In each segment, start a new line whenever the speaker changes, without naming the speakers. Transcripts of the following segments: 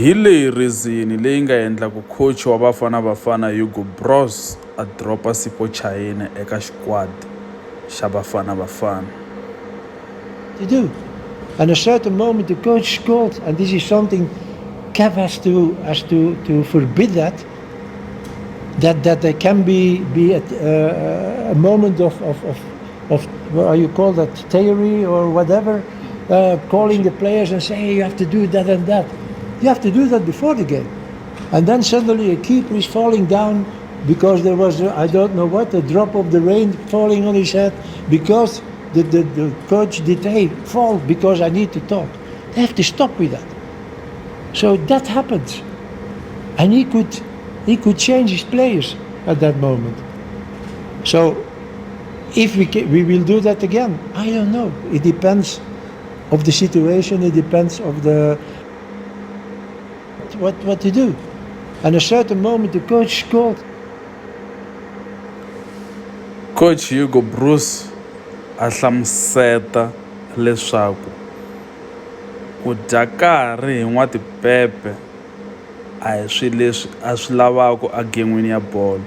Hi leyi reason leyi nga endla ku coach wa Bafana Bafana Hugo Broos a dropa Sipho Chaine eka squad xa Bafana Bafana.
To do. And a certain moment the coach called, and this is something CAF has to forbid that there can be a moment of what you call that, theory or whatever, calling the players and saying, hey, you have to do that and that. You have to do that before the game. And then suddenly a keeper is falling down because there was, I don't know what, a drop of the rain falling on his head because the coach did, hey, fall because I need to talk. They have to stop with that. So that happens. And he could change his players at that moment. So if we will do that again, I don't know. It depends of the situation, it depends of the what to do. And a certain moment the coach called.
Coach Hugo Broos a hlamuseta leswaku ku dya karhi hi n'watipepe a hi swilo leswi a swi lavaka a gen'wini ya bolo.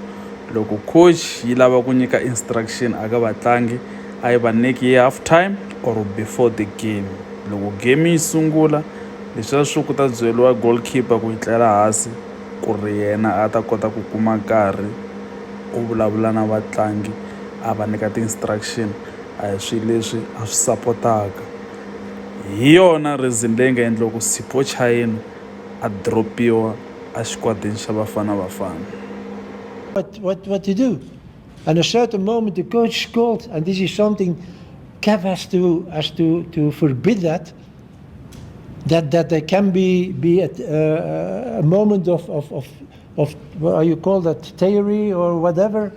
Loko coach yi lava ku nyika instruction aka vatlangi a yi va nyiki hi half time or before the game. Loko game yi sungula leswiya swi ku ta byeriwa goalkeeper ku yi tlela hansi ku ri yena a ta kota ku kuma nkarhi u vulavula na vatlangi a va nyika ti-instruction a hi swilo leswi a swi sapotaka. Hi yona reason leyi nga endla ku Sipho Chaine a dropiwa a xikwatini xa Bafana Bafana.
What to do? And a certain moment the coach called, and this is something CAF has to forbid that there can be a moment of what you call that, theory or whatever,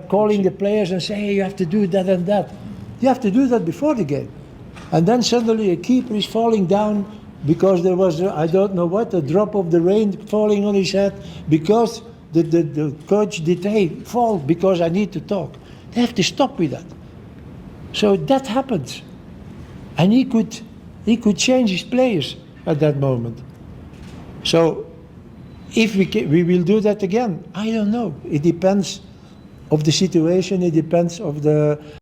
calling the players and saying, hey, you have to do that and that. You have to do that before the game. And then suddenly a keeper is falling down because there was, I don't know what, a drop of the rain falling on his head because the coach did, hey, fall because I need to talk. They have to stop with that. So that happens. And he could change his players at that moment. So if we will do that again, I don't know. It depends of the situation, it depends of the